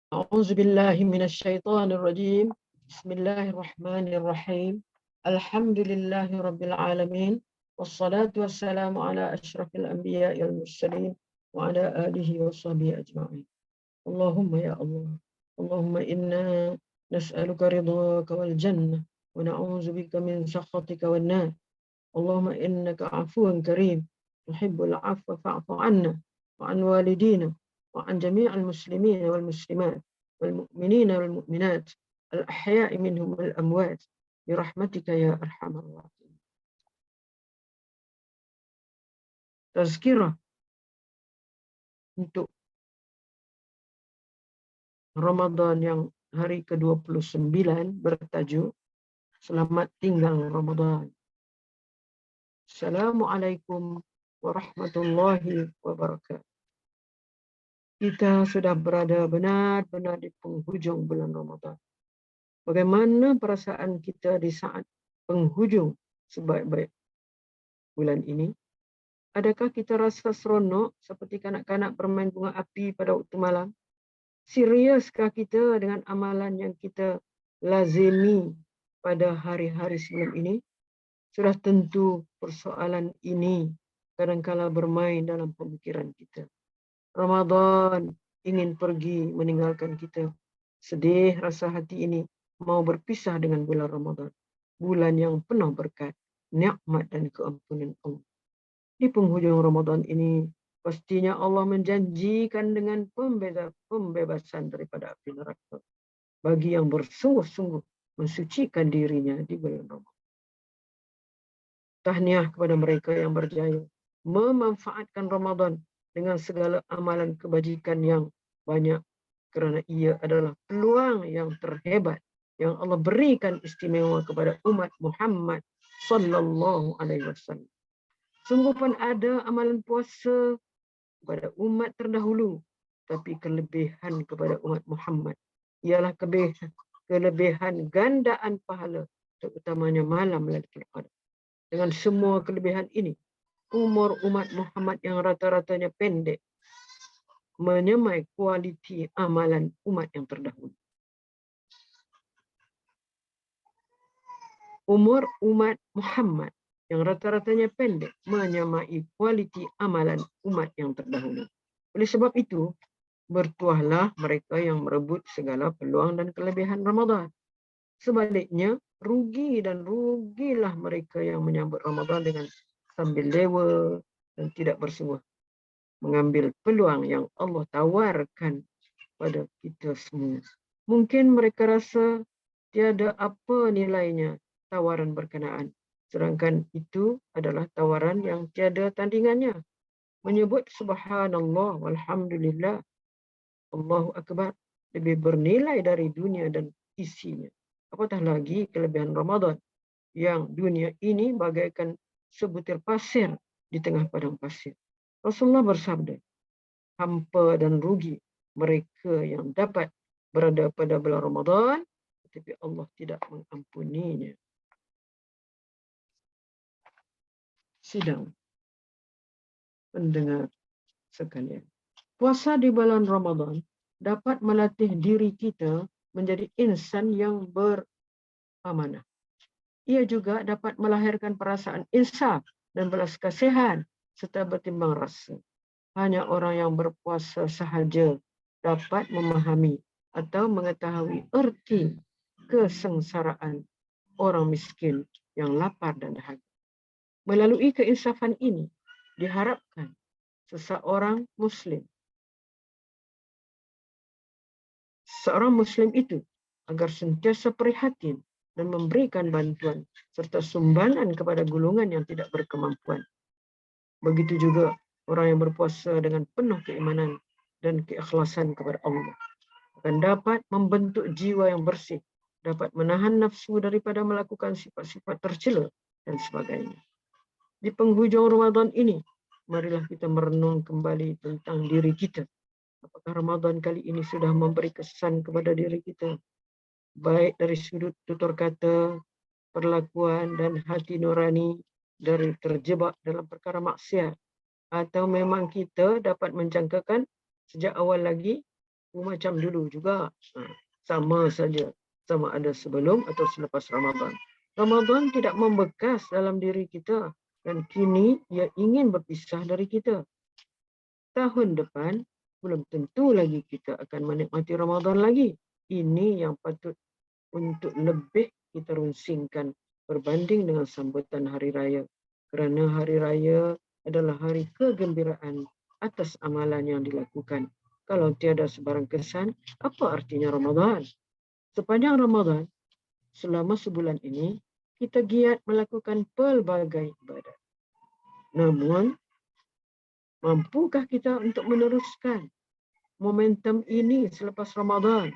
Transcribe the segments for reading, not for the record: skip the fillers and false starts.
أعوذ بالله من الشيطان الرجيم. بسم الله الرحمن الرحيم. الحمد لله رب العالمين، والصلاة والسلام على أشرف الأنبياء والمرسلين وعلى آله وصحبه أجمعين. اللهم يا الله، اللهم إنا نسألك رضاك والجنة، ونعوذ بك من سخطك والنار. اللهم إنك عفو كريم تحب العفو فاعف عنا وعن والدينا وعن جميع المسلمين والمسلمات والمؤمنين والمؤمنات الأحياء منهم والأموات برحمتك يا أرحم الراحمين. Tazkirah untuk Ramadan yang hari ke-29 bertajuk Selamat Tinggal Ramadan. Assalamualaikum warahmatullahi wabarakatuh. Kita sudah berada benar-benar di penghujung bulan Ramadan. Bagaimana perasaan kita di saat penghujung sebaik-baik bulan ini? Adakah kita rasa seronok seperti kanak-kanak bermain bunga api pada waktu malam? Seriuskah kita dengan amalan yang kita lazimi pada hari-hari sebelum ini? Sudah tentu persoalan ini kadang-kala bermain dalam pemikiran kita. Ramadan ingin pergi meninggalkan kita. Sedih rasa hati ini mau berpisah dengan bulan Ramadan. Bulan yang penuh berkat, nikmat dan keampunan Allah. Di penghujung Ramadan ini, pastinya Allah menjanjikan dengan pembebasan daripada api neraka bagi yang bersungguh-sungguh mensucikan dirinya di bulan Ramadan. Tahniah kepada mereka yang berjaya memanfaatkan Ramadan dengan segala amalan kebajikan yang banyak, kerana ia adalah peluang yang terhebat yang Allah berikan istimewa kepada umat Muhammad sallallahu alaihi wasallam. Sungguh pun ada amalan puasa kepada umat terdahulu, tapi kelebihan kepada umat Muhammad ialah kelebihan gandaan pahala, terutamanya malam Lailatul Qadar. Dengan semua kelebihan ini, umur umat Muhammad yang rata-ratanya pendek menyamai kualiti amalan umat yang terdahulu. Umur umat Muhammad yang rata-ratanya pendek menyamai kualiti amalan umat yang terdahulu. Oleh sebab itu, bertuahlah mereka yang merebut segala peluang dan kelebihan Ramadan. Sebaliknya, rugilah mereka yang menyambut Ramadan dengan sambil lewa dan tidak bersungguh mengambil peluang yang Allah tawarkan pada kita semua. Mungkin mereka rasa tiada apa nilainya tawaran berkenaan, sedangkan itu adalah tawaran yang tiada tandingannya. Menyebut subhanallah walhamdulillah, Allahu Akbar, lebih bernilai dari dunia dan isinya. Apatah lagi kelebihan Ramadan, yang dunia ini bagaikan sebutir pasir di tengah padang pasir. Rasulullah bersabda, hampa dan rugi mereka yang dapat berada pada bulan Ramadan, tetapi Allah tidak mengampuninya. Sidang pendengar sekalian, puasa di bulan Ramadan dapat melatih diri kita menjadi insan yang beramanah. Ia juga dapat melahirkan perasaan insaf dan belas kasihan serta bertimbang rasa. Hanya orang yang berpuasa sahaja dapat memahami atau mengetahui erti kesengsaraan orang miskin yang lapar dan dahaga. Melalui keinsafan ini, diharapkan seorang muslim itu agar sentiasa prihatin dan memberikan bantuan serta sumbangan kepada golongan yang tidak berkemampuan. Begitu juga orang yang berpuasa dengan penuh keimanan dan keikhlasan kepada Allah akan dapat membentuk jiwa yang bersih, dapat menahan nafsu daripada melakukan sifat-sifat tercela dan sebagainya. Di penghujung Ramadan ini, marilah kita merenung kembali tentang diri kita. Apakah Ramadan kali ini sudah memberi kesan kepada diri kita, baik dari sudut tutur kata, perlakuan dan hati nurani, dari terjebak dalam perkara maksiat, atau memang kita dapat menjangkakan sejak awal lagi berlaku macam dulu juga. Sama saja, sama ada sebelum atau selepas Ramadan. Ramadan tidak membekas dalam diri kita dan kini ia ingin berpisah dari kita. Tahun depan belum tentu lagi kita akan menikmati Ramadan lagi. Ini yang patut untuk lebih kita runsingkan berbanding dengan sambutan hari raya. Kerana hari raya adalah hari kegembiraan atas amalan yang dilakukan. Kalau tiada sebarang kesan, apa artinya Ramadan? Sepanjang Ramadan, selama sebulan ini, kita giat melakukan pelbagai ibadat. Namun, mampukah kita untuk meneruskan momentum ini selepas Ramadan?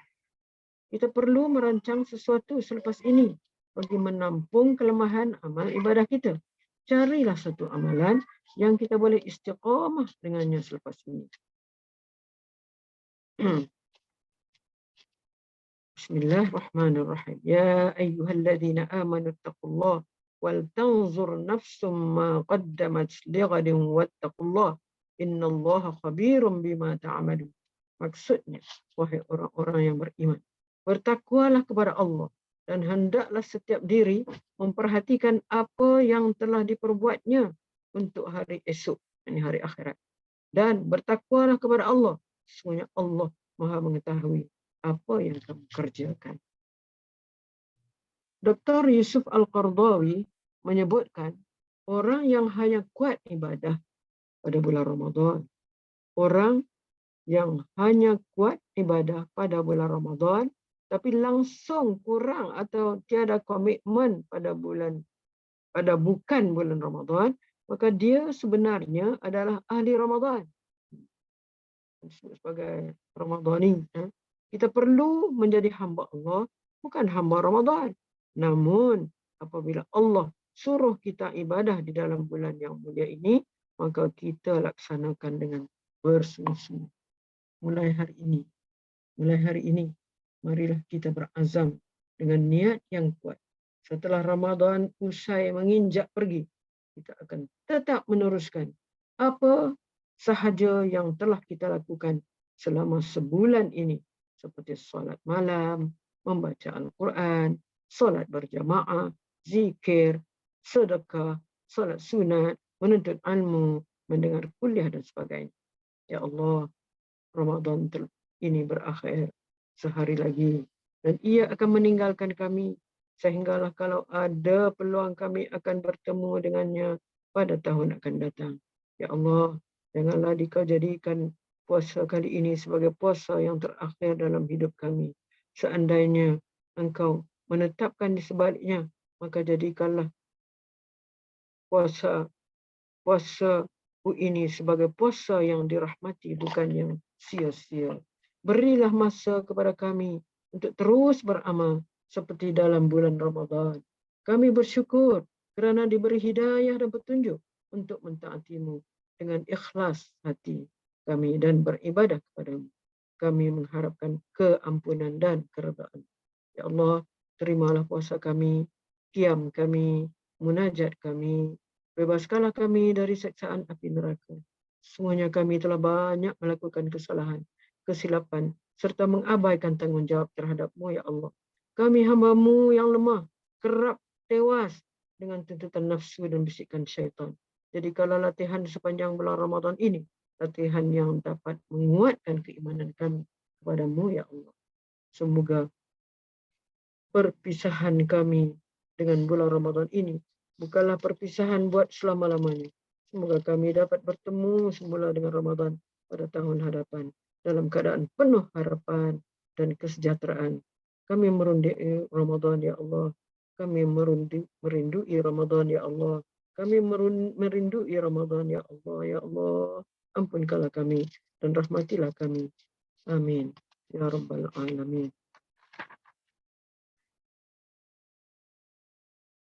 Kita perlu merancang sesuatu selepas ini bagi menampung kelemahan amal ibadah kita. Carilah satu amalan yang kita boleh istiqamah dengannya selepas ini. Bismillahirrahmanirrahim. Ya ayyuhalladzina amanu taqullah wal tanzur nafsum ma qaddamat lighadin wattaqullah innallaha khabirum bima ta'malun. Maksudnya, wahai orang-orang yang beriman, bertakwalah kepada Allah dan hendaklah setiap diri memperhatikan apa yang telah diperbuatnya untuk hari esok, ini hari akhirat. Dan bertakwalah kepada Allah, sesungguhnya Allah Maha mengetahui apa yang kamu kerjakan. Dr. Yusuf Al-Qardawi menyebutkan orang yang hanya kuat ibadah pada bulan Ramadan, orang yang hanya kuat ibadah pada bulan Ramadan tapi langsung kurang atau tiada komitmen pada bukan bulan Ramadan, maka dia sebenarnya adalah ahli Ramadan. Sebagai Ramadhani, kita perlu menjadi hamba Allah, bukan hamba Ramadan. Namun apabila Allah suruh kita ibadah di dalam bulan yang mulia ini, maka kita laksanakan dengan bersungguh-sungguh. Mulai hari ini, marilah kita berazam dengan niat yang kuat. Setelah Ramadan usai menginjak pergi, kita akan tetap meneruskan apa sahaja yang telah kita lakukan selama sebulan ini, seperti solat malam, membaca Al-Quran, solat berjamaah, zikir, sedekah, solat sunat, menuntut ilmu, mendengar kuliah dan sebagainya. Ya Allah, Ramadan ini berakhir sehari lagi dan ia akan meninggalkan kami, sehinggalah kalau ada peluang kami akan bertemu dengannya pada tahun akan datang. Ya Allah, janganlah Dikau jadikan puasa kali ini sebagai puasa yang terakhir dalam hidup kami. Seandainya Engkau menetapkan di sebaliknya, maka jadikanlah puasa ini sebagai puasa yang dirahmati, bukan yang sia-sia. Berilah masa kepada kami untuk terus beramal seperti dalam bulan Ramadan. Kami bersyukur kerana diberi hidayah dan petunjuk untuk mentaati-Mu dengan ikhlas hati kami dan beribadah kepada-Mu. Kami mengharapkan keampunan dan keredaan. Ya Allah, terimalah puasa kami, qiyam kami, munajat kami. Bebaskanlah kami dari siksaan api neraka. Semuanya kami telah banyak melakukan kesalahan, kesilapan, serta mengabaikan tanggungjawab terhadap-Mu, ya Allah. Kami hamba-Mu yang lemah, kerap tewas dengan tuntutan nafsu dan bisikan syaitan. Jadi kalau latihan sepanjang bulan Ramadan ini, latihan yang dapat menguatkan keimanan kami kepada-Mu, ya Allah. Semoga perpisahan kami dengan bulan Ramadan ini bukanlah perpisahan buat selama-lamanya. Semoga kami dapat bertemu semula dengan Ramadan pada tahun hadapan dalam keadaan penuh harapan dan kesejahteraan. Kami merindui Ramadan, ya Allah. Kami merindui Ramadan, ya Allah. Kami merindui Ramadan, ya Allah. Ya Allah, ampunkanlah kami dan rahmatilah kami. Amin. Ya Rabbal Alamin.